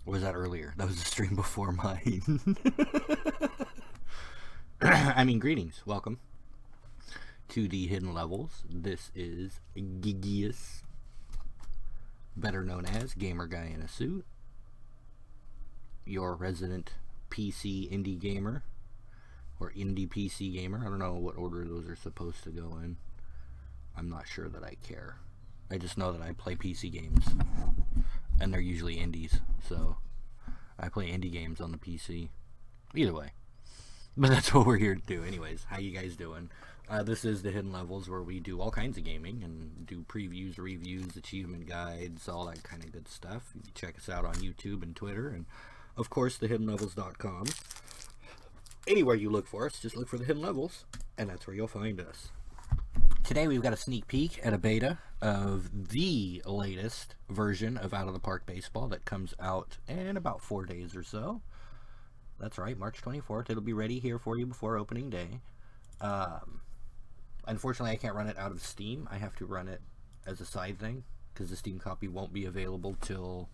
Or was that earlier? That was the stream before mine. I mean, greetings. Welcome to the Hidden Levels. This is Gigius, better known as Gamer Guy in a Suit, your resident PC indie gamer, or indie PC gamer. I don't know what order those are supposed to go in. I'm not sure that I care. I just know that I play PC games, and they're usually indies, so I play indie games on the PC. Either way. But that's what we're here to do anyways. How you guys doing? This is the Hidden Levels, where we do all kinds of gaming and do previews, reviews, achievement guides, all that kind of good stuff. You can check us out on YouTube and Twitter, and of course thehiddenlevels.com. Anywhere you look for us, just look for the Hidden Levels, and that's where you'll find us. Today we've got a sneak peek at a beta of the latest version of Out of the Park Baseball that comes out in about 4 days or so. That's right, March 24th. It'll be ready here for you before opening day. Unfortunately, I can't run it out of Steam. I have to run it as a side thing, because the Steam copy won't be available till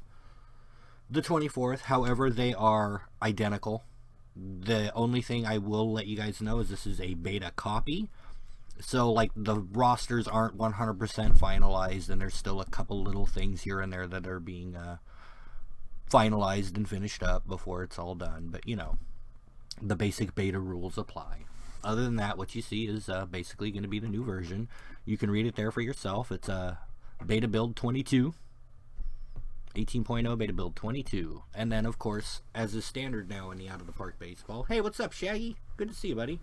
the 24th. However, they are identical. The only thing I will let you guys know is this is a beta copy. So, like, the rosters aren't 100% finalized, and there's still a couple little things here and there that are being finalized and finished up before it's all done. But, you know, the basic beta rules apply. Other than that, what you see is basically going to be the new version. You can read it there for yourself. It's beta build 22. 18.0 beta build 22. And then, of course, as is standard now in the Out of the Park Baseball. Hey, what's up, Shaggy? Good to see you, buddy.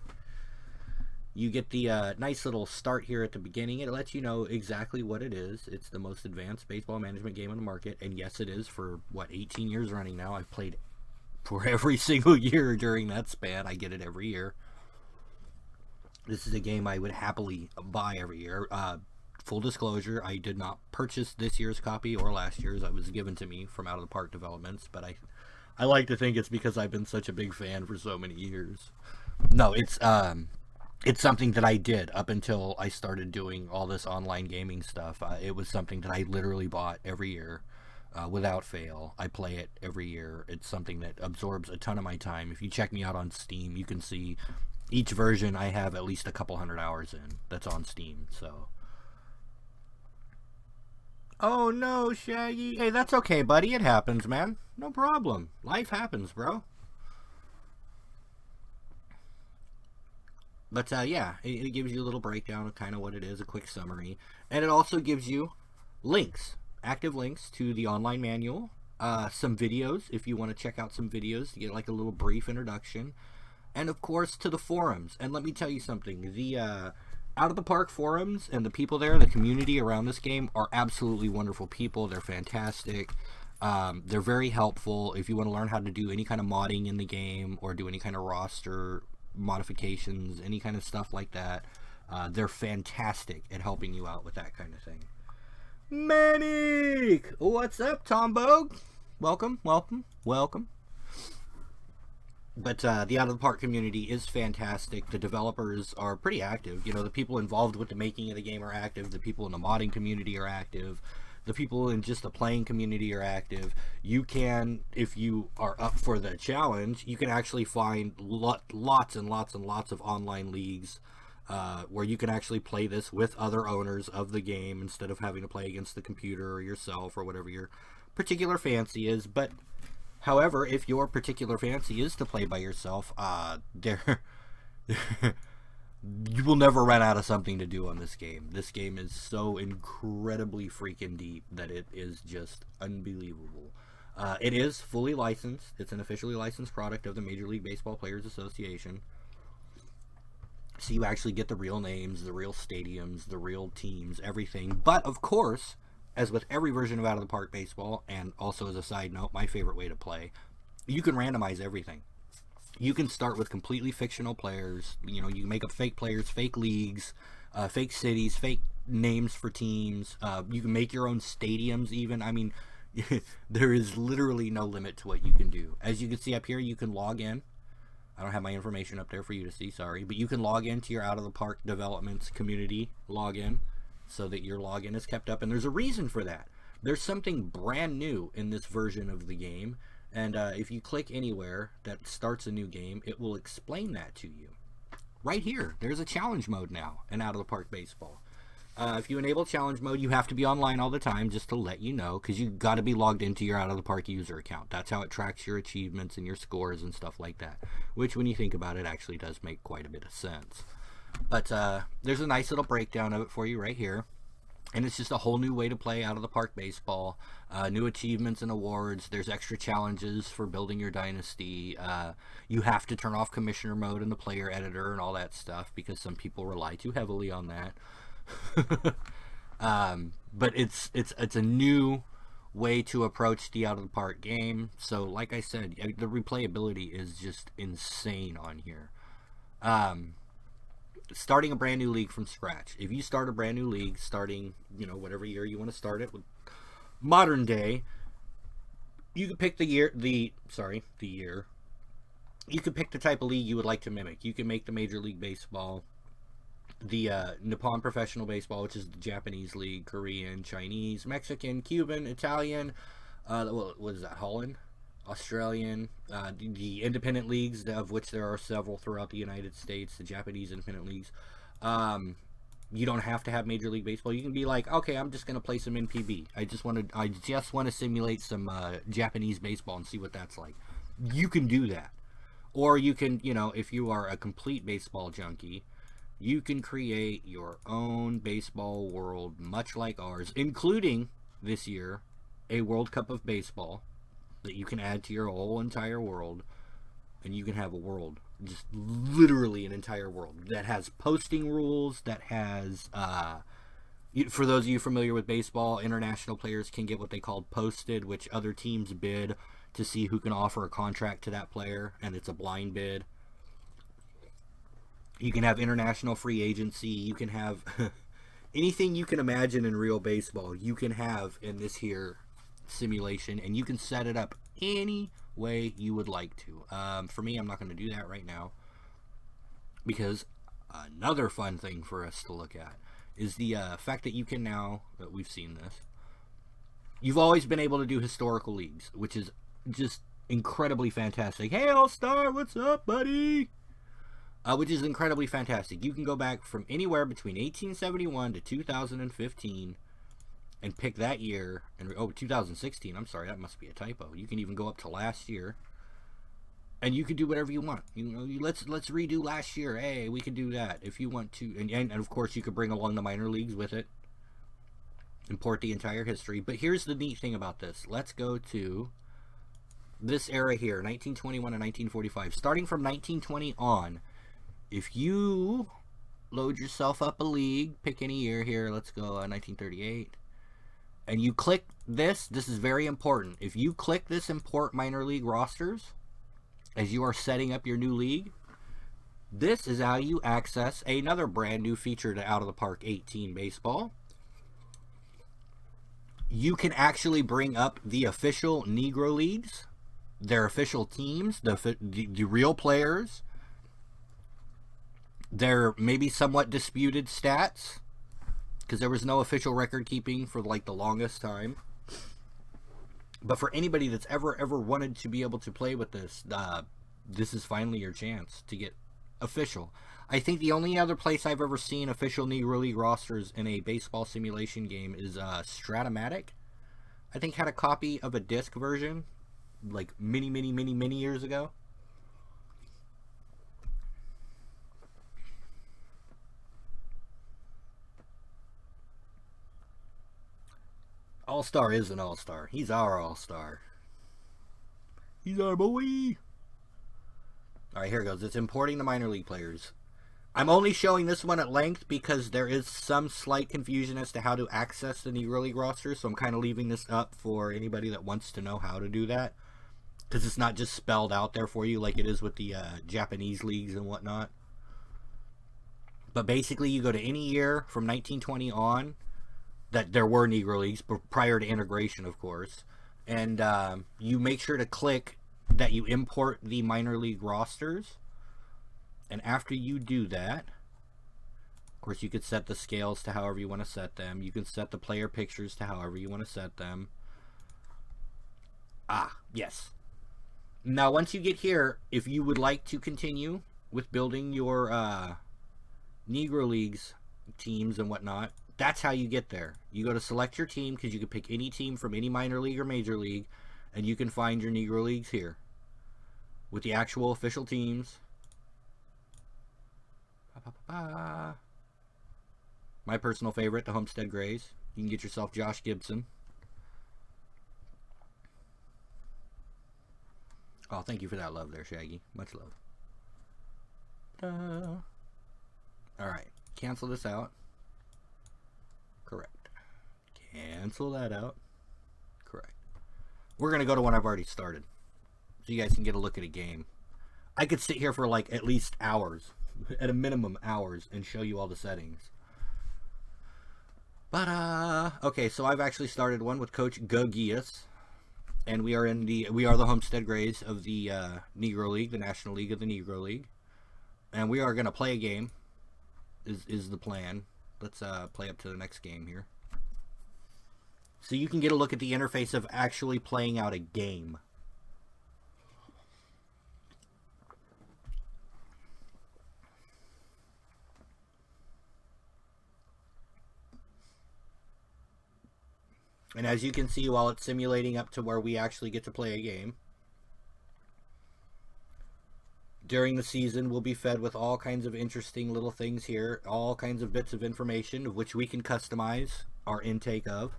You get the nice little start here at the beginning. It lets you know exactly what it is. It's the most advanced baseball management game on the market. And yes, it is for, 18 years running now. I've played for every single year during that span. I get it every year. This is a game I would happily buy every year. Full disclosure, I did not purchase this year's copy or last year's. It was given to me from Out of the Park Developments. But I like to think it's because I've been such a big fan for so many years. No, it's something that I did up until I started doing all this online gaming stuff. It was something that I literally bought every year without fail. I play it every year. It's something that absorbs a ton of my time. If you check me out on Steam, you can see each version I have at least a couple hundred hours in that's on Steam. So, oh no, Shaggy. Hey, that's okay, buddy. It happens, man. No problem. Life happens, bro. But yeah, it gives you a little breakdown of kind of what it is, a quick summary. And it also gives you links, active links to the online manual, some videos if you want to check out some videos to get like a little brief introduction, and of course to the forums. And let me tell you something, the Out of the Park forums and the people there, the community around this game, are absolutely wonderful people. They're fantastic. They're very helpful if you want to learn how to do any kind of modding in the game or do any kind of roster modifications, any kind of stuff like that. They're fantastic at helping you out with that kind of thing. Manic! What's up, Tom Bogue? Welcome, welcome, welcome. But the Out of the Park community is fantastic. The developers are pretty active. You know, the people involved with the making of the game are active. The people in the modding community are active. The people in just the playing community are active. You can, if you are up for the challenge, you can actually find lots and lots and lots of online leagues where you can actually play this with other owners of the game instead of having to play against the computer or yourself or whatever your particular fancy is. But however, if your particular fancy is to play by yourself, you will never run out of something to do on this game. This game is so incredibly freaking deep that it is just unbelievable. It is fully licensed. It's an officially licensed product of the Major League Baseball Players Association. So you actually get the real names, the real stadiums, the real teams, everything. But of course, as with every version of Out of the Park Baseball, and also as a side note, my favorite way to play, you can randomize everything. You can start with completely fictional players. You know, you can make up fake players, fake leagues, fake cities, fake names for teams. You can make your own stadiums even. I mean, there is literally no limit to what you can do. As you can see up here, you can log in. I don't have my information up there for you to see, sorry. But you can log into your Out of the Park Developments community login so that your login is kept up. And there's a reason for that. There's something brand new in this version of the game, and if you click anywhere that starts a new game, it will explain that to you. Right here, there's a challenge mode now in Out of the Park Baseball. If you enable challenge mode, you have to be online all the time, just to let you know, because you got to be logged into your Out of the Park user account. That's how it tracks your achievements and your scores and stuff like that, which when you think about it actually does make quite a bit of sense. But there's a nice little breakdown of it for you right here. And it's just a whole new way to play Out of the Park Baseball. New achievements and awards. There's extra challenges for building your dynasty. You have to turn off commissioner mode in the player editor and all that stuff, because some people rely too heavily on that. But it's a new way to approach the Out of the Park game. So like I said, the replayability is just insane on here. Starting a brand new league from scratch. If you start a brand new league, starting, whatever year you want to start it with, modern day, you can pick the year. You can pick the type of league you would like to mimic. You can make the Major League Baseball, the Nippon Professional Baseball, which is the Japanese league, Korean, Chinese, Mexican, Cuban, Italian, what is that, Holland, Australian, the independent leagues, of which there are several throughout the United States, the Japanese independent leagues. You don't have to have Major League Baseball. You can be like, okay, I'm just going to play some NPB. I just want to simulate some Japanese baseball and see what that's like. You can do that. Or you can, if you are a complete baseball junkie, you can create your own baseball world, much like ours, including this year a World Cup of Baseball that you can add to your whole entire world, and you can have a world, just literally an entire world that has posting rules, that has, for those of you familiar with baseball, international players can get what they call posted, which other teams bid to see who can offer a contract to that player, and it's a blind bid. You can have international free agency. You can have anything you can imagine in real baseball, you can have in this here simulation, and you can set it up any way you would like to. For me, I'm not going to do that right now, because another fun thing for us to look at is the fact that you can now, that we've seen this, you've always been able to do historical leagues, which is just incredibly fantastic. Hey, All-Star, what's up, buddy? Which is incredibly fantastic. You can go back from anywhere between 1871 to 2015 and pick that year, and 2016, I'm sorry, that must be a typo. You can even go up to last year, and you can do whatever you want. Let's redo last year. Hey, we can do that if you want to, and of course you could bring along the minor leagues with it, import the entire history. But here's the neat thing about this. Let's go to this era here, 1921 and 1945. Starting from 1920 on, if you load yourself up a league, pick any year here, let's go 1938, and you click this is very important. If you click this import minor league rosters as you are setting up your new league, this is how you access another brand new feature to Out of the Park 18 baseball. You can actually bring up the official Negro leagues, their official teams, the real players, their maybe somewhat disputed stats, because there was no official record keeping for like the longest time. But for anybody that's ever wanted to be able to play with this, this is finally your chance to get official. I think the only other place I've ever seen official Negro League rosters in a baseball simulation game is Stratomatic. I think had a copy of a disc version like many years ago. All-Star is an all-star. He's our all-star. He's our boy. Alright, here it goes. It's importing the minor league players. I'm only showing this one at length because there is some slight confusion as to how to access the Negro League roster, so I'm kind of leaving this up for anybody that wants to know how to do that, because it's not just spelled out there for you like it is with the Japanese leagues and whatnot. But basically, you go to any year from 1920 on that there were Negro Leagues, prior to integration, of course, and you make sure to click that you import the minor league rosters, and after you do that, course, you could set the scales to however you want to set them. You can set the player pictures to however you want to set them. Ah, yes. Now, once you get here, if you would like to continue with building your Negro Leagues teams and whatnot, that's how you get there. You go to select your team, because you can pick any team from any minor league or major league, and you can find your Negro Leagues here with the actual official teams. My personal favorite, the Homestead Grays. You can get yourself Josh Gibson. Oh, thank you for that love there, Shaggy. Much love. Alright, cancel this out. Correct. Cancel that out. Correct. We're going to go to one I've already started, so you guys can get a look at a game. I could sit here for like at least hours, at a minimum hours, and show you all the settings. But, okay, so I've actually started one with Coach Gugias. And we are the Homestead Grays of the Negro League, the National League of the Negro League. And we are going to play a game, is the plan. Let's play up to the next game here. So you can get a look at the interface of actually playing out a game. And as you can see, while it's simulating up to where we actually get to play a game, during the season we'll be fed with all kinds of interesting little things here, all kinds of bits of information which we can customize our intake of.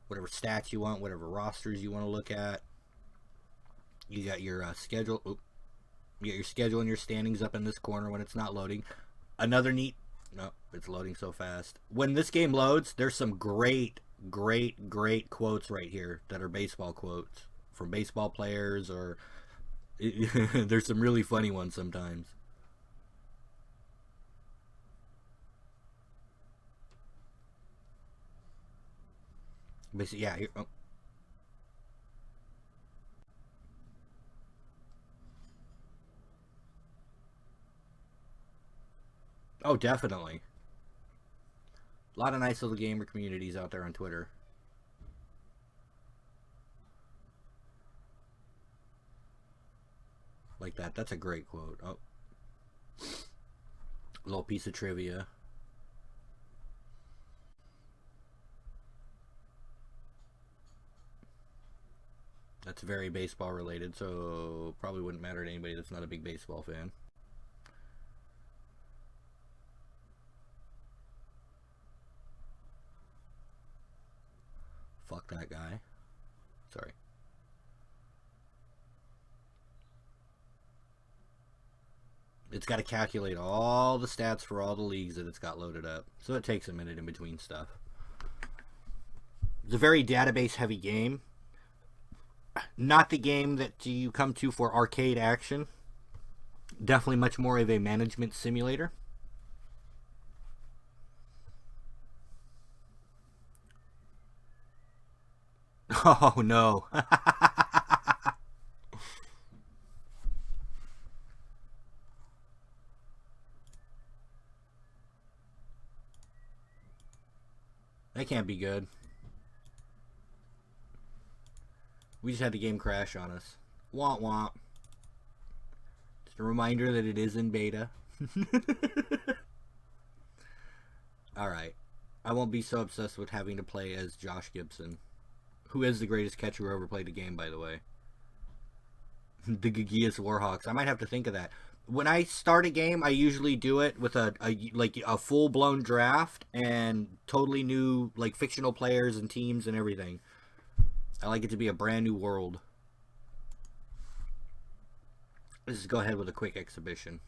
Whatever stats you want, whatever rosters you want to look at. You got your schedule. You got your schedule and your standings up in this corner when it's not loading. Another neat... No, it's loading so fast. When this game loads, there's some great quotes right here that are baseball quotes from baseball players, or there's some really funny ones sometimes. But yeah, here, oh. Oh, definitely. A lot of nice little gamer communities out there on Twitter. Like that. That's a great quote. Oh. A little piece of trivia. That's very baseball related, so probably wouldn't matter to anybody that's not a big baseball fan. Fuck that guy. Sorry. It's got to calculate all the stats for all the leagues that it's got loaded up. So it takes a minute in between stuff. It's a very database heavy game. Not the game that you come to for arcade action. Definitely much more of a management simulator. Oh no. That can't be good. We just had the game crash on us. Womp womp. Just a reminder that it is in beta. Alright. I won't be so obsessed with having to play as Josh Gibson, who is the greatest catcher who ever played the game, by the way. The Gigias Warhawks. I might have to think of that. When I start a game, I usually do it with a full-blown draft and totally new, like, fictional players and teams and everything. I like it to be a brand new world. Let's just go ahead with a quick exhibition.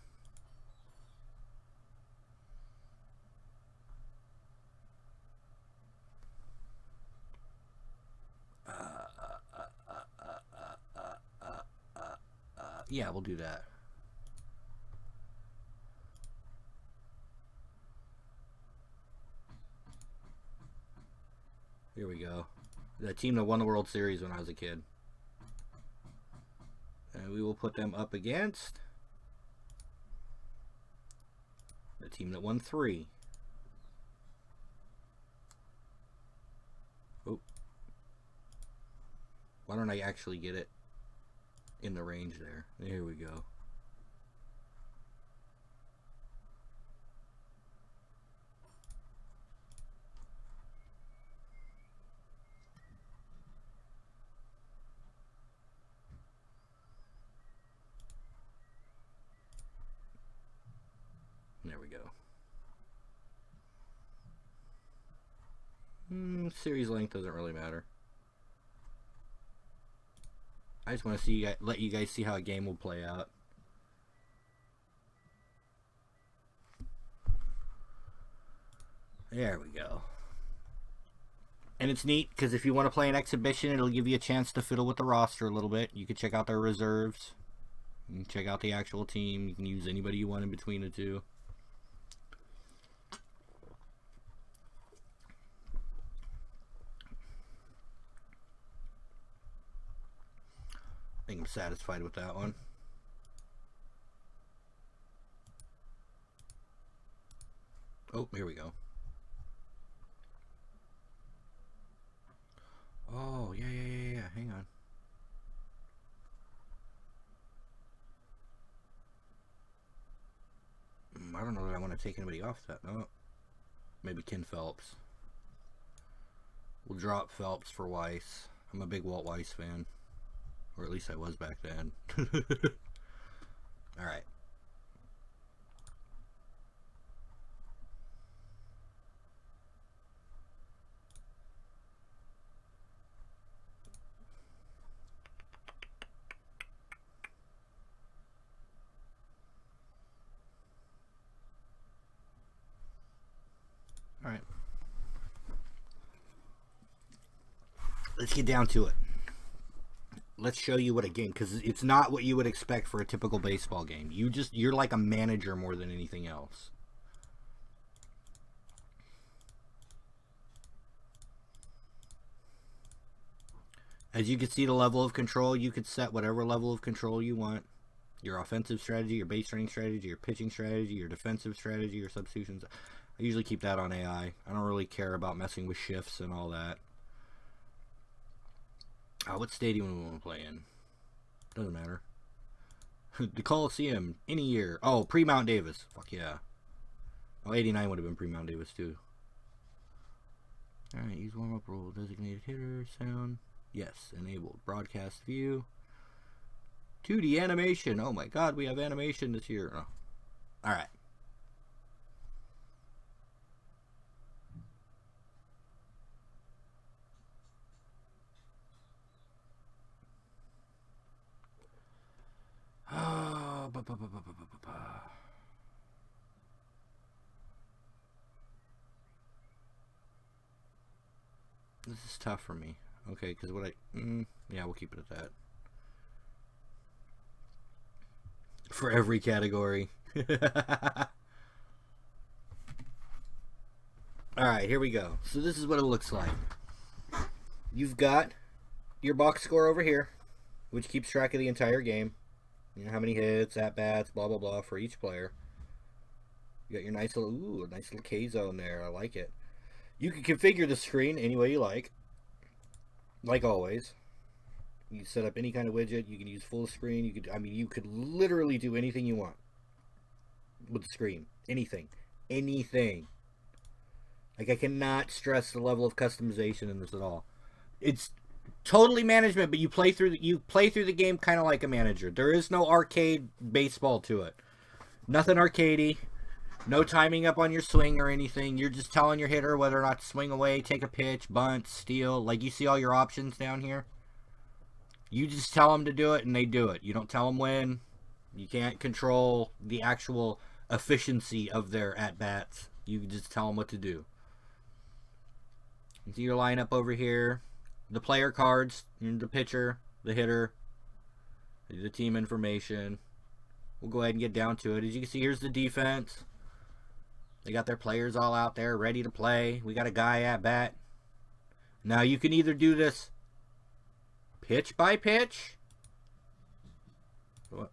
Yeah, we'll do that. Here we go. The team that won the World Series when I was a kid. And we will put them up against The team that won 3. Oh. Why don't I actually get it in the range there? There we go. There we go. Series length doesn't really matter. I just want to see, let you guys see how a game will play out. There we go. And it's neat because if you want to play an exhibition, it'll give you a chance to fiddle with the roster a little bit. You can check out their reserves. You can check out the actual team. You can use anybody you want in between the two. I think I'm satisfied with that one. Oh, here we go. Oh, yeah. Hang on. I don't know that I want to take anybody off that. No. Maybe Ken Phelps. We'll drop Phelps for Weiss. I'm a big Walt Weiss fan. Or at least I was back then. Alright. Alright. Let's get down to it. Let's show you what a game, because it's not what you would expect for a typical baseball game. You're like a manager more than anything else. As you can see, the level of control, you could set whatever level of control you want. Your offensive strategy, your base running strategy, your pitching strategy, your defensive strategy, your substitutions. I usually keep that on AI. I don't really care about messing with shifts and all that. What stadium do we want to play in? Doesn't matter. The Coliseum, any year. Oh, pre-Mount Davis. Fuck yeah. Oh, 89 would have been pre-Mount Davis too. Alright, use warm-up rule. Designated hitter, sound. Yes, enabled. Broadcast view. 2D animation. Oh my god, we have animation this year. Oh. Alright. This is tough for me. Okay, because what yeah, we'll keep it at that. For every category. Alright, here we go. So this is what it looks like. You've got your box score over here, which keeps track of the entire game. You know how many hits, at-bats, blah, blah, blah for each player. You got your nice little K-zone there. I like it. You can configure the screen any way you like always. You can set up any kind of widget. You can use full screen. You could literally do anything you want with the screen. Anything. Like, I cannot stress the level of customization in this at all. It's totally management, but you play through the game kind of like a manager. There is no arcade baseball to it. Nothing arcadey. No timing up on your swing or anything. You're just telling your hitter whether or not to swing away, take a pitch, bunt, steal. Like, you see all your options down here? You just tell them to do it, and they do it. You don't tell them when. You can't control the actual efficiency of their at-bats. You just tell them what to do. You see your lineup over here. The player cards, the pitcher, the hitter, the team information. We'll go ahead and get down to it. As you can see, here's the defense. They got their players all out there ready to play. We got a guy at bat. Now you can either do this pitch by pitch. What?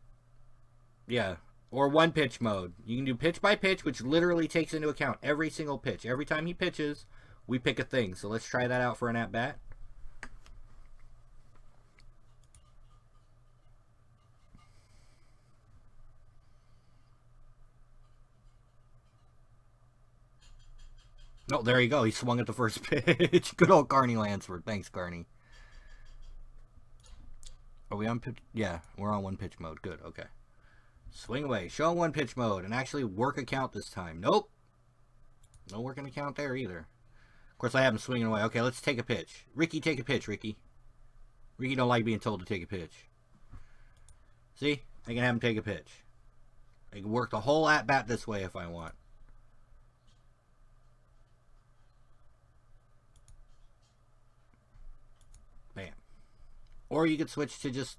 Yeah, Or one pitch mode. You can do pitch by pitch, which literally takes into account every single pitch. Every time he pitches, we pick a thing. So let's try that out for an at-bat. Oh, there you go. He swung at the first pitch. Good old Carney Lansford. Thanks, Carney. Are we on pitch? Yeah, we're on one pitch mode. Good, okay. Swing away. Show one pitch mode and actually work a count this time. Nope. No working a count there either. Of course, I have him swinging away. Okay, let's take a pitch. Ricky, take a pitch, Ricky. Ricky don't like being told to take a pitch. See? I can have him take a pitch. I can work the whole at-bat this way if I want. Bam. Or you could switch to just...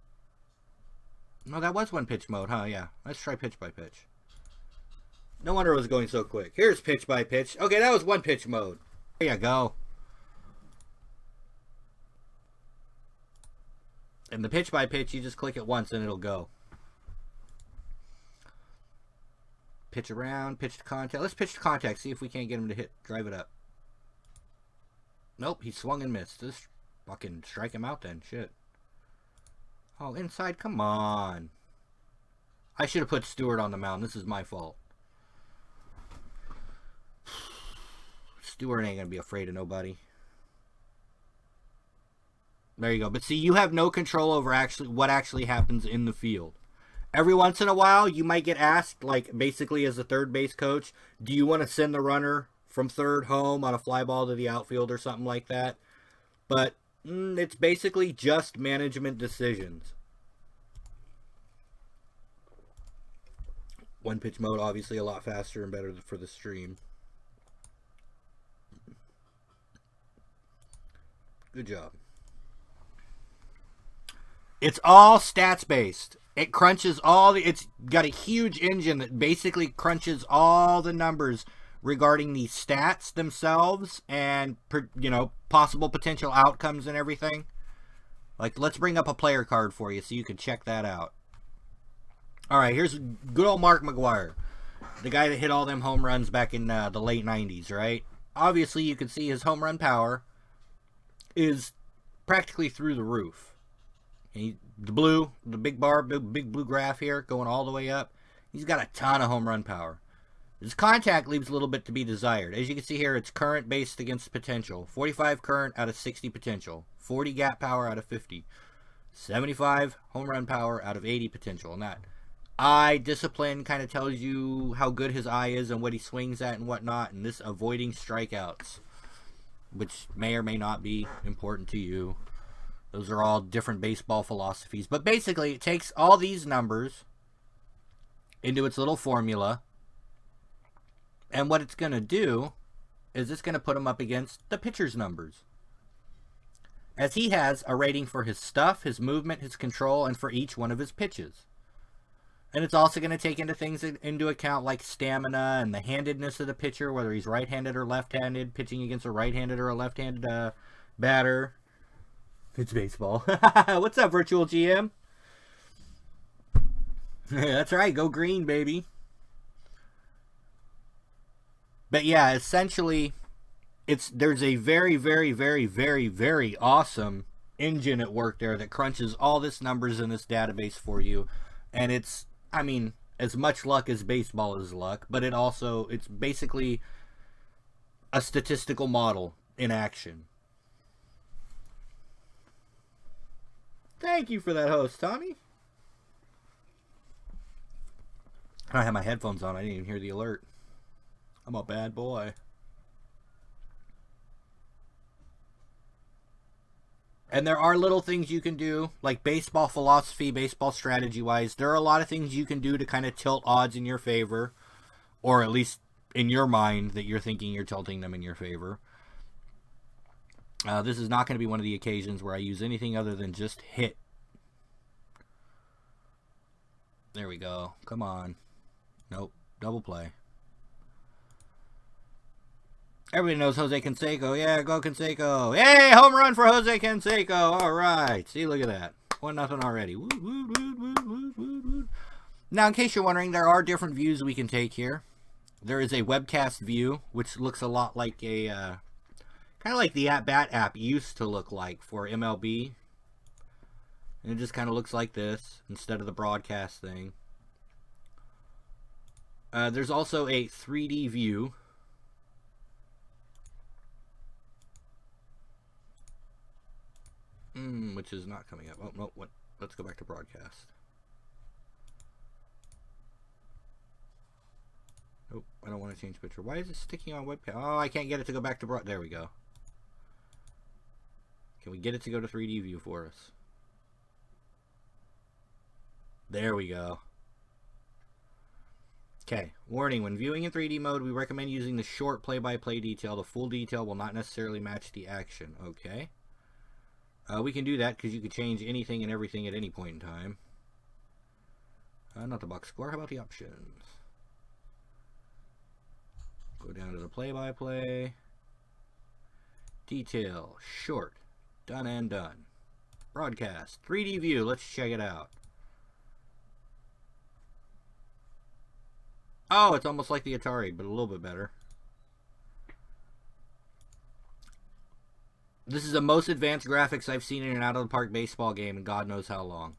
No, that was one pitch mode, huh? Yeah. Let's try pitch by pitch. No wonder it was going so quick. Here's pitch by pitch. Okay, that was one pitch mode. There you go. And the pitch by pitch, you just click it once and it'll go. Pitch around, pitch to contact. Let's pitch to contact, see if we can't get him to hit, drive it up. Nope, he swung and missed. Just fucking strike him out then. Shit. Oh, inside, come on. I should have put Stewart on the mound. This is my fault. Stewart ain't gonna be afraid of nobody. There you go. But see, you have no control over what actually happens in the field. Every once in a while, you might get asked, like basically as a third base coach, do you want to send the runner from third home on a fly ball to the outfield or something like that? But it's basically just management decisions. One pitch mode, obviously a lot faster and better for the stream. Good job. It's all stats based. It crunches it's got a huge engine that basically crunches all the numbers regarding the stats themselves and, you know, possible potential outcomes and everything. Like, let's bring up a player card for you so you can check that out. All right, here's good old Mark Mcgwire, the guy that hit all them home runs back in the late 90s, right? Obviously, you can see his home run power is practically through the roof. The big bar, big blue graph here, going all the way up. He's got a ton of home run power. His contact leaves a little bit to be desired. As you can see here, it's current based against potential. 45 current out of 60 potential. 40 gap power out of 50. 75 home run power out of 80 potential. And that eye discipline kind of tells you how good his eye is and what he swings at and whatnot. And this avoiding strikeouts, which may or may not be important to you. Those are all different baseball philosophies. But basically, it takes all these numbers into its little formula. And what it's going to do is it's going to put him up against the pitcher's numbers. As he has a rating for his stuff, his movement, his control, and for each one of his pitches. And it's also going to take into account like stamina and the handedness of the pitcher, whether he's right-handed or left-handed, pitching against a right-handed or a left-handed batter. It's baseball. What's up, Virtual GM? That's right, go green, baby. But yeah, essentially, there's a very, very, very, very, very awesome engine at work there that crunches all this numbers in this database for you. And it's, I mean, as much luck as baseball is luck, but it's basically a statistical model in action. Thank you for that host, Tommy. I have my headphones on. I didn't even hear the alert. I'm a bad boy. And there are little things you can do, like baseball philosophy, baseball strategy-wise. There are a lot of things you can do to kind of tilt odds in your favor, or at least in your mind that you're thinking you're tilting them in your favor. This is not going to be one of the occasions where I use anything other than just hit. There we go. Come on. Nope. Double play. Everybody knows Jose Canseco. Yeah, go Canseco. Hey, home run for Jose Canseco. All right. See, look at that. 1-0 already. Woo, woo, woo, woo, woo, woo, woo. Now, in case you're wondering, there are different views we can take here. There is a Webcast View, which looks a lot like a, kind of like the At-Bat app used to look like for MLB. And it just kind of looks like this, instead of the broadcast thing. There's also a 3D view. Which is not coming up. Oh, no, what? Let's go back to broadcast. Oh, I don't want to change picture. Why is it sticking on webcam? Oh, I can't get it to go back to broad. There we go. Can we get it to go to 3D view for us? There we go. Okay, warning, when viewing in 3D mode, we recommend using the short play-by-play detail. The full detail will not necessarily match the action. Okay. We can do that because you can change anything and everything at any point in time. Not the box score. How about the options? Go down to the play-by-play. Detail. Short. Done and done. Broadcast. 3D view. Let's check it out. Oh, it's almost like the Atari, but a little bit better. This is the most advanced graphics I've seen in an out-of-the-park baseball game in God knows how long.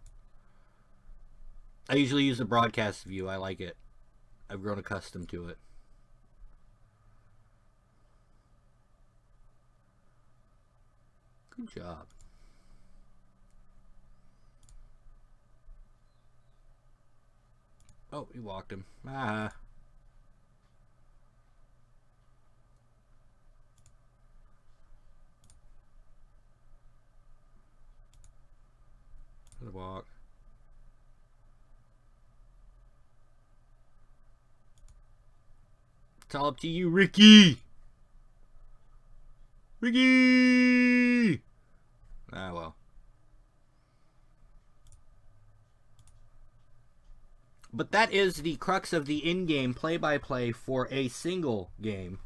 I usually use the broadcast view. I like it. I've grown accustomed to it. Good job. Oh, he walked him. Ah. Good walk. It's all up to you, Ricky. Ricky! Ah, well. But that is the crux of the in-game play-by-play for a single game,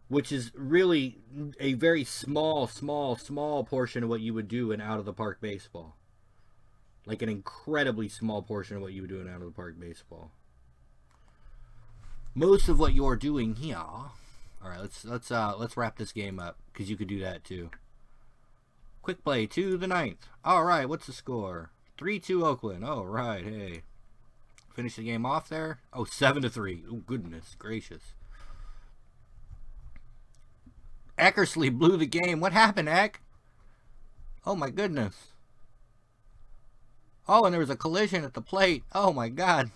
which is really a very small portion of what you would do in out-of-the-park baseball. Like an incredibly small portion of what you would do in out-of-the-park baseball. Most of what you're doing here. All right, let's wrap this game up because you could do that too. Quick play to the 9th. All right, what's the score? 3-2 Oakland. All right, hey. Finish the game off there. Oh, 7-3. Oh, goodness gracious. Eckersley blew the game. What happened, Eck? Oh, my goodness. Oh, and there was a collision at the plate. Oh, my God.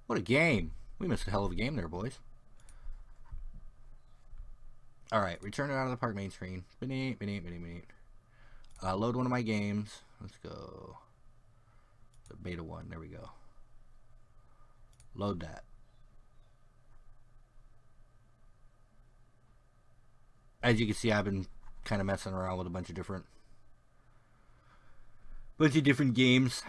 What a game. We missed a hell of a game there, boys. All right, return it out of the park main screen. Load one of my games. Let's go. The beta 1. There we go. Load that. As you can see, I've been kind of messing around with a bunch of different games.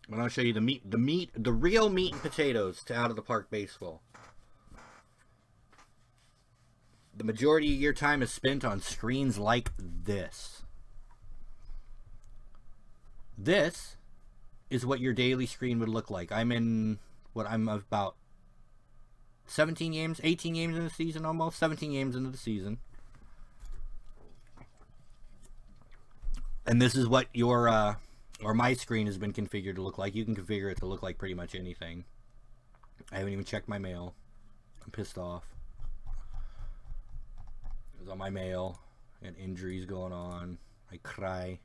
But I'll show you the real meat and potatoes to out of the park baseball. The majority of your time is spent on screens like this. This is what your daily screen would look like. I'm about 17 games, 18 games in the season almost, 17 games into the season. And this is what your, or my screen has been configured to look like. You can configure it to look like pretty much anything. I haven't even checked my mail. I'm pissed off. It was on my mail. And injuries going on. I cry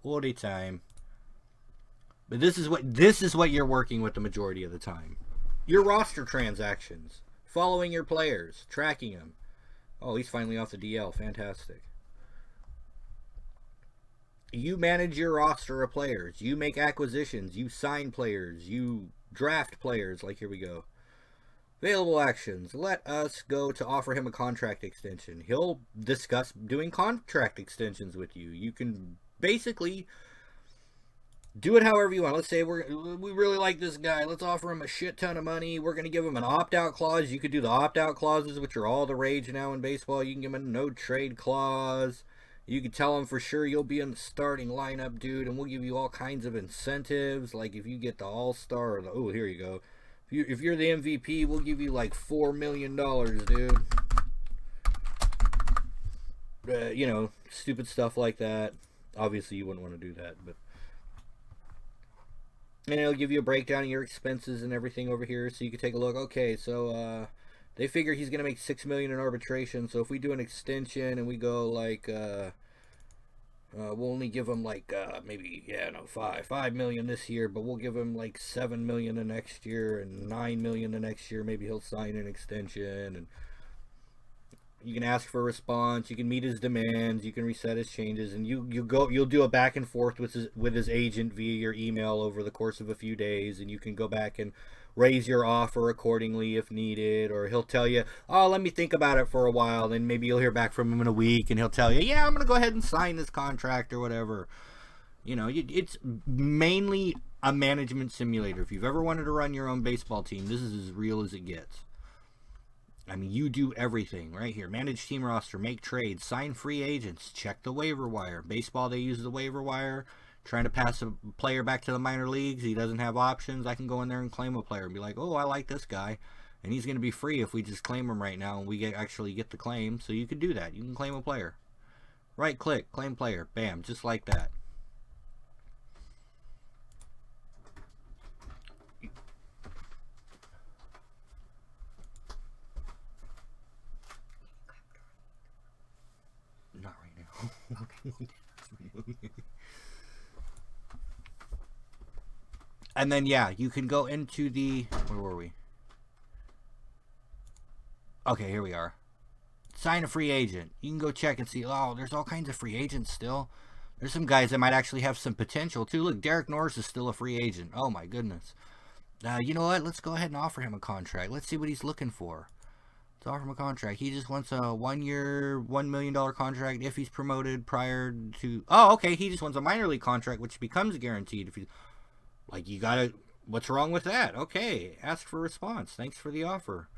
all the time. But this is what you're working with the majority of the time. Your roster transactions, following your players, tracking them. Oh, he's finally off the DL. Fantastic. You manage your roster of players. You make acquisitions. You sign players. You draft players. Like, here we go. Available actions. Let us go to offer him a contract extension. He'll discuss doing contract extensions with you. You can basically do it however you want. Let's say we really like this guy. Let's offer him a shit ton of money. We're going to give him an opt-out clause. You could do the opt-out clauses, which are all the rage now in baseball. You can give him a no-trade clause. You can tell him for sure you'll be in the starting lineup, dude, and we'll give you all kinds of incentives. Like if you get the All-Star, or the, oh, here you go. If you're the MVP, we'll give you like $4 million, dude. You know, stupid stuff like that. Obviously, you wouldn't want to do that, but. And it'll give you a breakdown of your expenses and everything over here, so you can take a look. Okay, so they figure he's gonna make $6 million in arbitration. So if we do an extension and we go like, we'll only give him like maybe $5 million this year, but we'll give him like $7 million the next year and $9 million the next year. Maybe he'll sign an extension, and you can ask for a response. You can meet his demands. You can reset his changes, and you'll do a back and forth with his agent via your email over the course of a few days, and you can go back and raise your offer accordingly if needed, or he'll tell you, oh, let me think about it for a while. Then maybe you'll hear back from him in a week, and he'll tell you, yeah, I'm gonna go ahead and sign this contract or whatever. You know, it's mainly a management simulator. If you've ever wanted to run your own baseball team, this is as real as it gets. I mean, you do everything right here. Manage team roster, make trades, sign free agents, check the waiver wire. Baseball, they use the waiver wire. Trying to pass a player back to the minor leagues, he doesn't have options. I can go in there and claim a player and be like, oh, I like this guy. And he's going to be free if we just claim him right now and we actually get the claim. So you can do that. You can claim a player. Right click, claim player. Bam, just like that. Not right now. Okay. And then, yeah, you can go into the... Where were we? Okay, here we are. Sign a free agent. You can go check and see, oh, there's all kinds of free agents still. There's some guys that might actually have some potential, too. Look, Derek Norris is still a free agent. Oh, my goodness. You know what? Let's go ahead and offer him a contract. Let's see what he's looking for. Let's offer him a contract. He just wants a 1 year, $1 million contract if he's promoted prior to... Oh, okay. He just wants a minor league contract, which becomes guaranteed. If you like, you gotta... What's wrong with that? Okay. Ask for a response. Thanks for the offer.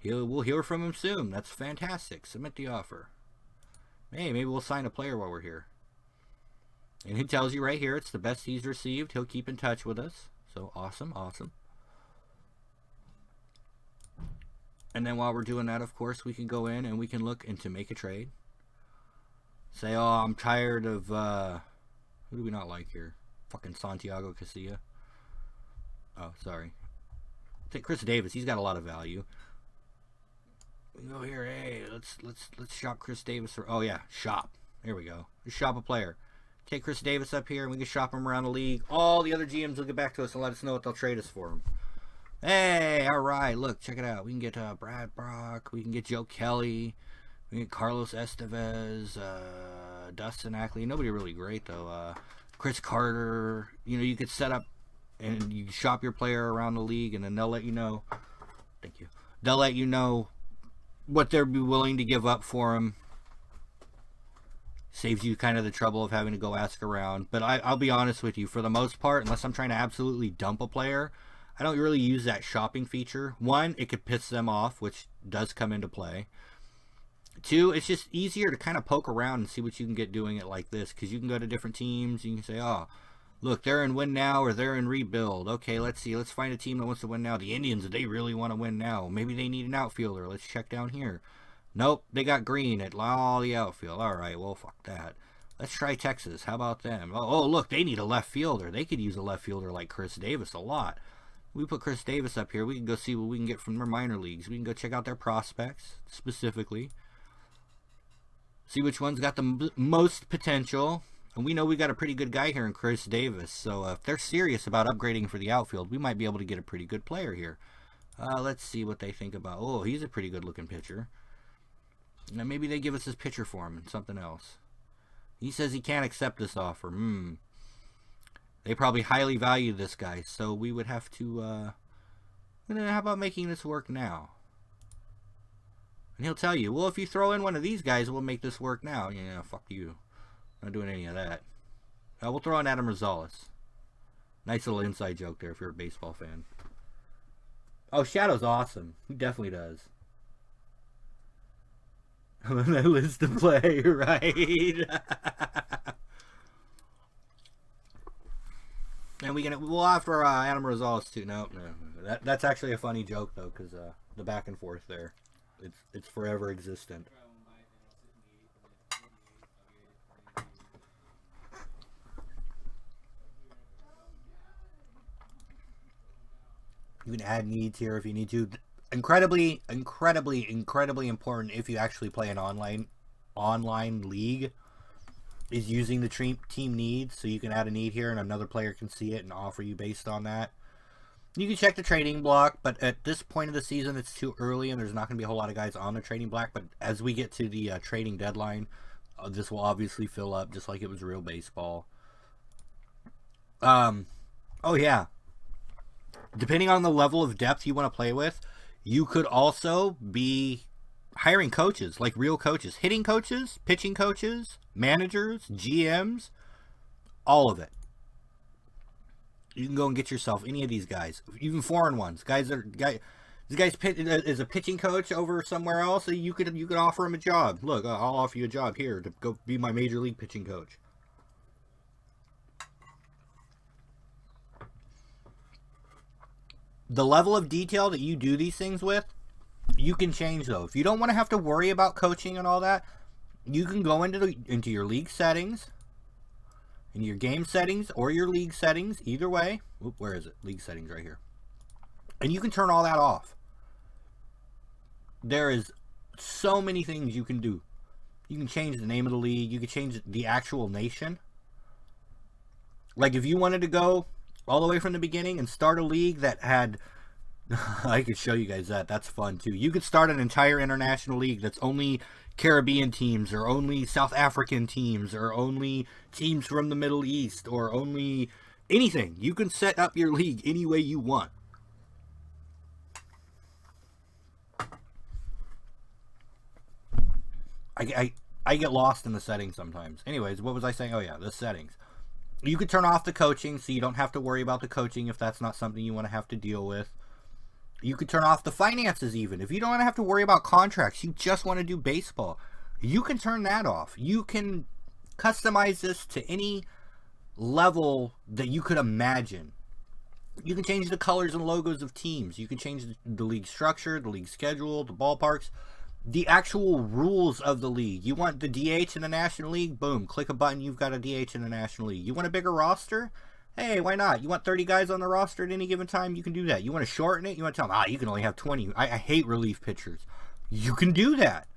We'll hear from him soon. That's fantastic. Submit the offer. Hey, maybe we'll sign a player while we're here. And he tells you right here it's the best he's received. He'll keep in touch with us. So awesome, awesome. And then while we're doing that, of course, we can go in and we can look into make a trade. Say, oh, I'm tired of, who do we not like here? Fucking Santiago Casilla. Oh, sorry. Take Chris Davis. He's got a lot of value. We can go here. Hey, let's shop Chris Davis. Oh yeah, shop. Here we go. Just shop a player. Take Chris Davis up here, and we can shop him around the league. All the other GMs will get back to us and let us know what they'll trade us for him. Hey, all right. Look, check it out. We can get Brad Brock. We can get Joe Kelly. We can get Carlos Estevez, Dustin Ackley. Nobody really great though. Chris Carter. You know, you could set up and you shop your player around the league, and then they'll let you know. Thank you. They'll let you know what they'll be willing to give up for him. Saves you kind of the trouble of having to go ask around. But I'll be honest with you, for the most part, unless I'm trying to absolutely dump a player, I don't really use that shopping feature. One, it could piss them off, which does come into play. Two, it's just easier to kind of poke around and see what you can get doing it like this, because you can go to different teams. You can say, oh, look, they're in win now or they're in rebuild. Okay, let's see. Let's find a team that wants to win now. The Indians, they really want to win now. Maybe they need an outfielder. Let's check down here. Nope, they got Green at all the outfield. All right, well, fuck that. Let's try Texas. How about them? Oh, look, they need a left fielder. They could use a left fielder like Chris Davis a lot. We put Chris Davis up here. We can go see what we can get from their minor leagues. We can go check out their prospects specifically. See which one's got the most potential. And we know we got a pretty good guy here in Chris Davis. So if they're serious about upgrading for the outfield, we might be able to get a pretty good player here. Let's see what they think about. Oh, he's a pretty good looking pitcher. Now maybe they give us his pitcher for him and something else. He says he can't accept this offer. They probably highly value this guy, so we would have to, how about making this work now? And he'll tell you, well, if you throw in one of these guys, we'll make this work now. Yeah, fuck you. Not doing any of that. We'll throw in Adam Rosales. Nice little inside joke there if you're a baseball fan. Oh, Shadow's awesome. He definitely does. List to play, right? And we'll have our Adam Rosales too. No, that's actually a funny joke though, because the back and forth there, it's forever existent. You can add needs here if you need to. Incredibly important if you actually play an online league, is using the team needs, so you can add a need here and another player can see it and offer you based on that. You can check the trading block, but at this point of the season it's too early and there's not going to be a whole lot of guys on the trading block. But as we get to the trading deadline, this will obviously fill up just like it was real baseball. Oh yeah, depending on the level of depth you want to play with, you could also be hiring coaches, like real coaches, hitting coaches, pitching coaches, managers, GMs, all of it. You can go and get yourself any of these guys, even foreign ones. This guy's is a pitching coach over somewhere else. So you could offer him a job. Look, I'll offer you a job here to go be my major league pitching coach. The level of detail that you do these things with, you can change though. If you don't want to have to worry about coaching and all that, you can go into your league settings, in your game settings or your league settings, either way. Oop, where is it? League settings right here. And you can turn all that off. There is so many things you can do. You can change the name of the league. You can change the actual nation. Like if you wanted to go all the way from the beginning and start a league that had... I could show you guys that. That's fun too. You could start an entire international league that's only Caribbean teams or only South African teams or only teams from the Middle East or only anything. You can set up your league any way you want. I get lost in the settings sometimes. Anyways, what was I saying? Oh yeah, the settings. You could turn off the coaching so you don't have to worry about the coaching if that's not something you want to have to deal with. You could turn off the finances even. If you don't want to have to worry about contracts, you just want to do baseball, you can turn that off. You can customize this to any level that you could imagine. You can change the colors and logos of teams. You can change the league structure, the league schedule, the ballparks, the actual rules of the league. You want the DH in the National League? Boom, click a button, you've got a DH in the National League. You want a bigger roster? Hey, why not? You want 30 guys on the roster at any given time? You can do that. You want to shorten it? You want to tell them, you can only have 20. I hate relief pitchers. You can do that.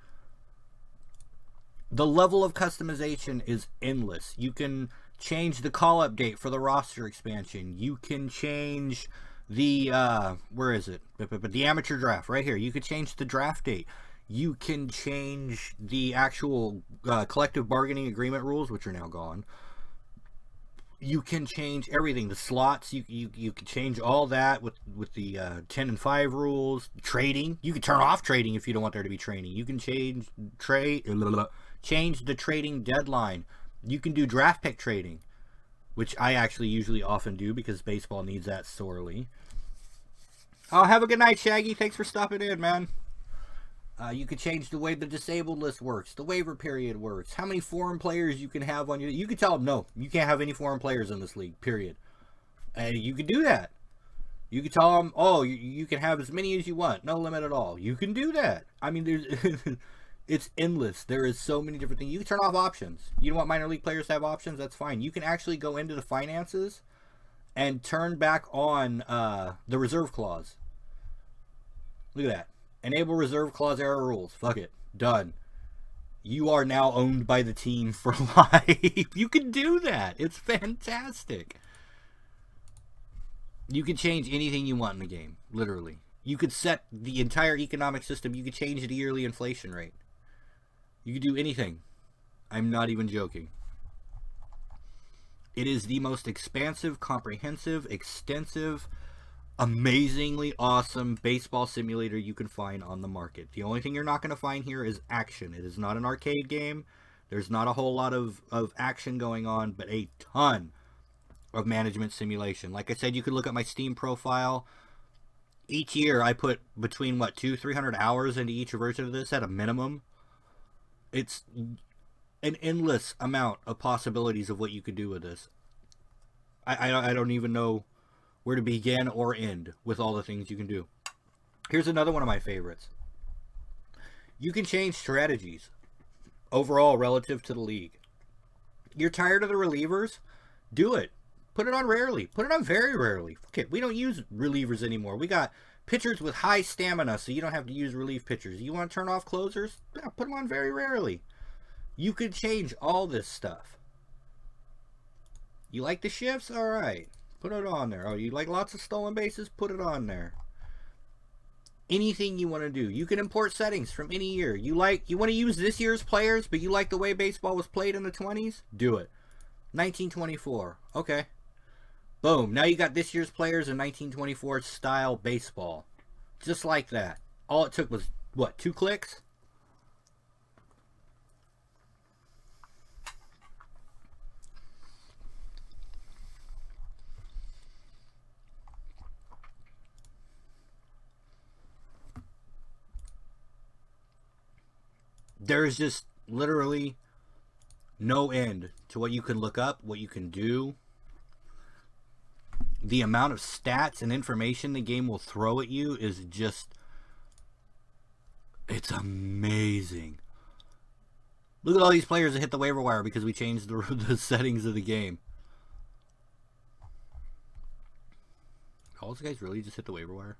The level of customization is endless. You can change the call-up date for the roster expansion. You can change the, where is it? The amateur draft, right here. You could change the draft date. You can change the actual collective bargaining agreement rules, which are now gone. You can change everything. The slots, you can change all that with the 10 and 5 rules. Trading, you can turn off trading if you don't want there to be trading. You can change the trading deadline. You can do draft pick trading, which I actually usually often do because baseball needs that sorely. Oh, have a good night, Shaggy. Thanks for stopping in, man. You could change the way the disabled list works, the waiver period works, how many foreign players you can have on your... You could tell them, no, you can't have any foreign players in this league, period. And you could do that. You could tell them, oh, you can have as many as you want, no limit at all. You can do that. I mean, there's it's endless. There is so many different things. You can turn off options. You don't want minor league players to have options? That's fine. You can actually go into the finances and turn back on the reserve clause. Look at that. Enable reserve clause error rules. Fuck it. Done. You are now owned by the team for life. You can do that. It's fantastic. You can change anything you want in the game. Literally. You could set the entire economic system. You could change the yearly inflation rate. You could do anything. I'm not even joking. It is the most expansive, comprehensive, extensive, amazingly awesome baseball simulator you can find on the market. The only thing you're not going to find here is action. It is not an arcade game. There's not a whole lot of action going on, but a ton of management simulation. Like I said, you could look at my Steam profile. Each year I put between, 200-300 hours into each version of this at a minimum. It's an endless amount of possibilities of what you could do with this. I don't even know where to begin or end with all the things you can do. Here's another one of my favorites. You can change strategies overall relative to the league. You're tired of the relievers? Do it. Put it on rarely. Put it on very rarely. Fuck it. We don't use relievers anymore. We got pitchers with high stamina, so you don't have to use relief pitchers. You want to turn off closers? Yeah, put them on very rarely. You could change all this stuff. You like the shifts? All right. Put it on there. Oh, you like lots of stolen bases? Put it on there. Anything you want to do. You can import settings from any year. You want to use this year's players, but you like the way baseball was played in the 20s? Do it. 1924. Okay. Boom. Now you got this year's players in 1924 style baseball. Just like that. All it took was, what, 2 clicks? There's just literally no end to what you can look up, what you can do. The amount of stats and information the game will throw at you is just, it's amazing. Look at all these players that hit the waiver wire because we changed the settings of the game. All those guys really just hit the waiver wire?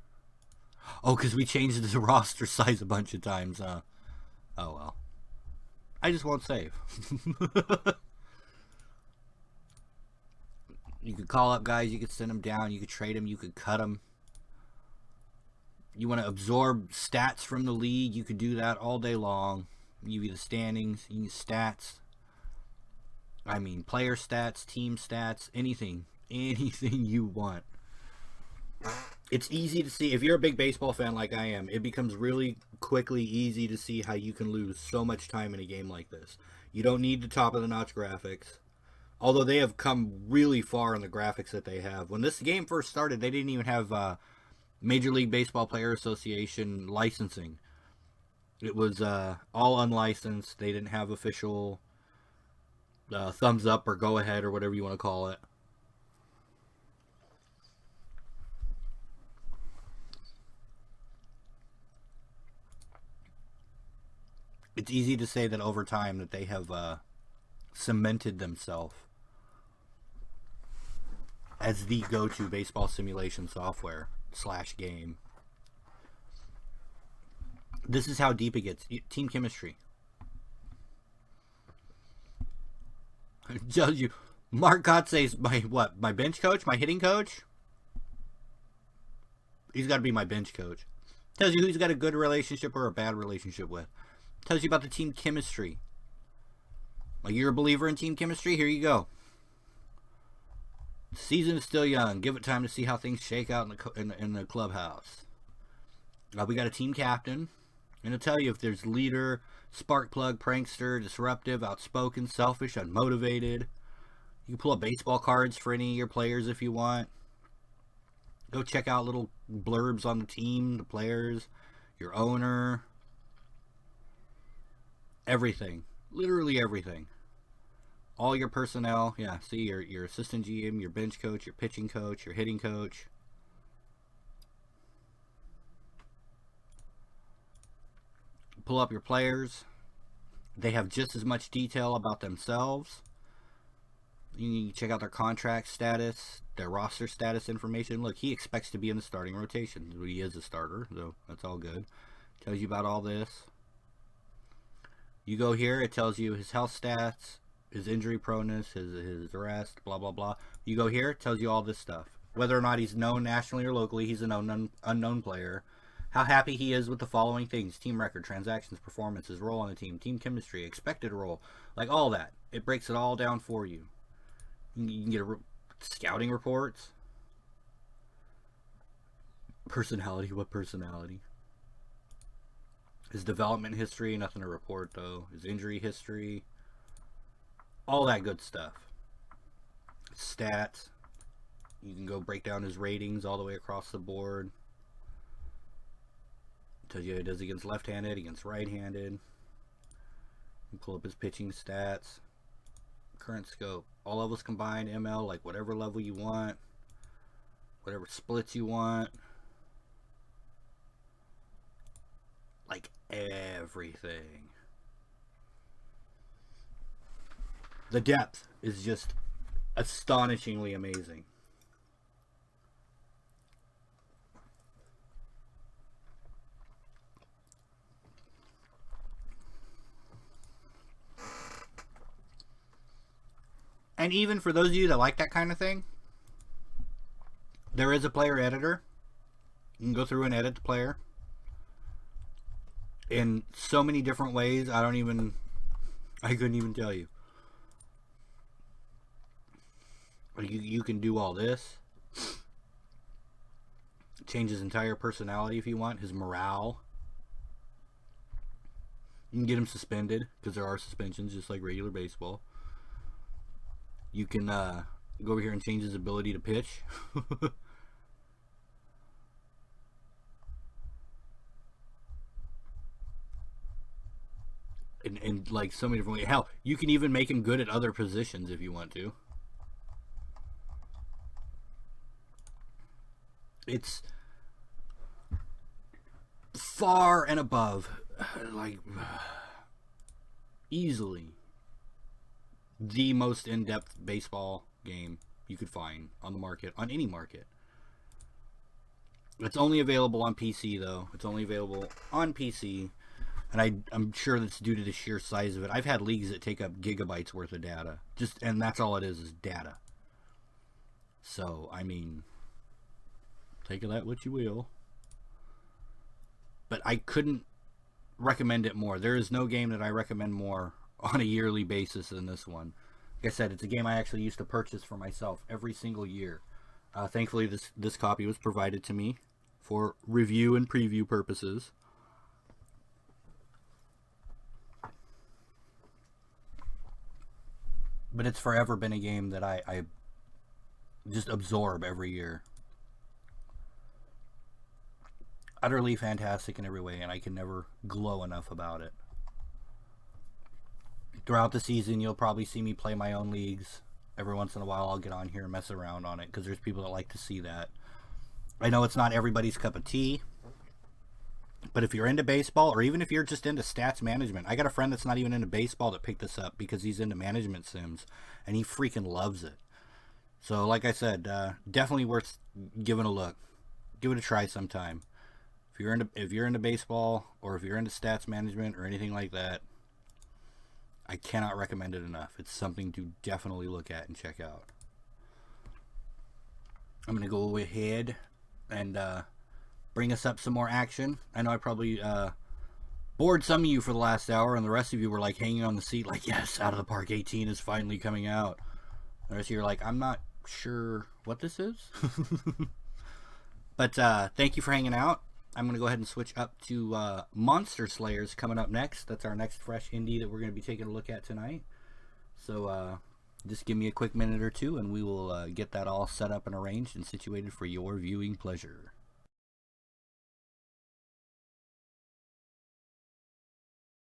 Oh, because we changed the roster size a bunch of times, huh? Oh, well. I just won't save. You could call up guys, you could send them down, you could trade them, you could cut them. You want to absorb stats from the league, you could do that all day long. You give you the standings, you use stats. I mean, player stats, team stats, anything. Anything you want. It's easy to see. If you're a big baseball fan like I am, it becomes really quickly easy to see how you can lose so much time in a game like this. You don't need the top-of-the-notch graphics. Although they have come really far in the graphics that they have. When this game first started, they didn't even have Major League Baseball Player Association licensing. It was all unlicensed. They didn't have official thumbs up or go ahead or whatever you want to call it. It's easy to say that over time that they have cemented themselves as the go-to baseball simulation software / game. This is how deep it gets. Team chemistry. It tells you, Mark Gotze's my bench coach, my hitting coach? He's got to be my bench coach. Tells you who he's got a good relationship or a bad relationship with. Tells you about the team chemistry. Like, you're a believer in team chemistry? Here you go. The season is still young. Give it time to see how things shake out in the clubhouse. We got a team captain. And it'll tell you if there's leader, spark plug, prankster, disruptive, outspoken, selfish, unmotivated. You can pull up baseball cards for any of your players if you want. Go check out little blurbs on the team, the players, your owner. Everything. Literally everything. All your personnel. Yeah, see your assistant GM, your bench coach, your pitching coach, your hitting coach. Pull up your players. They have just as much detail about themselves. You can check out their contract status, their roster status information. Look, he expects to be in the starting rotation. He is a starter, so that's all good. Tells you about all this. You go here, it tells you his health stats, his injury proneness, his rest, blah, blah, blah. You go here, it tells you all this stuff. Whether or not he's known nationally or locally, he's an unknown player. How happy he is with the following things: team record, transactions, performance, his role on the team, team chemistry, expected role, like all that. It breaks it all down for you. You can get scouting reports. Personality, what personality? His development history, nothing to report though. His injury history. All that good stuff. Stats. You can go break down his ratings all the way across the board. Tells you it does against left-handed, against right-handed. Pull up his pitching stats. Current scope. All levels combined, ML, like whatever level you want. Whatever splits you want. Like everything. The depth is just astonishingly amazing. And even for those of you that like that kind of thing, there is a player editor. You can go through and edit the player in so many different ways. I couldn't even tell you. You can do all this. Change his entire personality if you want. His morale. You can get him suspended, because there are suspensions just like regular baseball. You can go over here and change his ability to pitch. and like so many different ways. Hell, you can even make him good at other positions if you want to. It's far and above, like, easily the most in-depth baseball game you could find on the market, on any market. It's only available on PC, though. It's only available on PC, and I'm sure that's due to the sheer size of it. I've had leagues that take up gigabytes worth of data, and that's all it is data. So, I mean, take of that what you will. But I couldn't recommend it more. There is no game that I recommend more on a yearly basis than this one. Like I said, it's a game I actually used to purchase for myself every single year. Thankfully, this copy was provided to me for review and preview purposes. But it's forever been a game that I just absorb every year. Utterly fantastic in every way, and I can never glow enough about it. Throughout the season, you'll probably see me play my own leagues. Every once in a while, I'll get on here and mess around on it, because there's people that like to see that. I know it's not everybody's cup of tea, but if you're into baseball, or even if you're just into stats management, I got a friend that's not even into baseball that picked this up because he's into management sims, and he freaking loves it. So, like I said, definitely worth giving a look. Give it a try sometime. If you're into baseball, or if you're into stats management or anything like that, I cannot recommend it enough. It's something to definitely look at and check out. I'm going to go ahead and bring us up some more action. I know I probably bored some of you for the last hour, and the rest of you were like hanging on the seat like, yes, Out of the Park 18 is finally coming out. The rest of you are like, I'm not sure what this is. But thank you for hanging out. I'm going to go ahead and switch up to Monster Slayers coming up next. That's our next fresh indie that we're going to be taking a look at tonight. So just give me a quick minute or two, and we will get that all set up and arranged and situated for your viewing pleasure.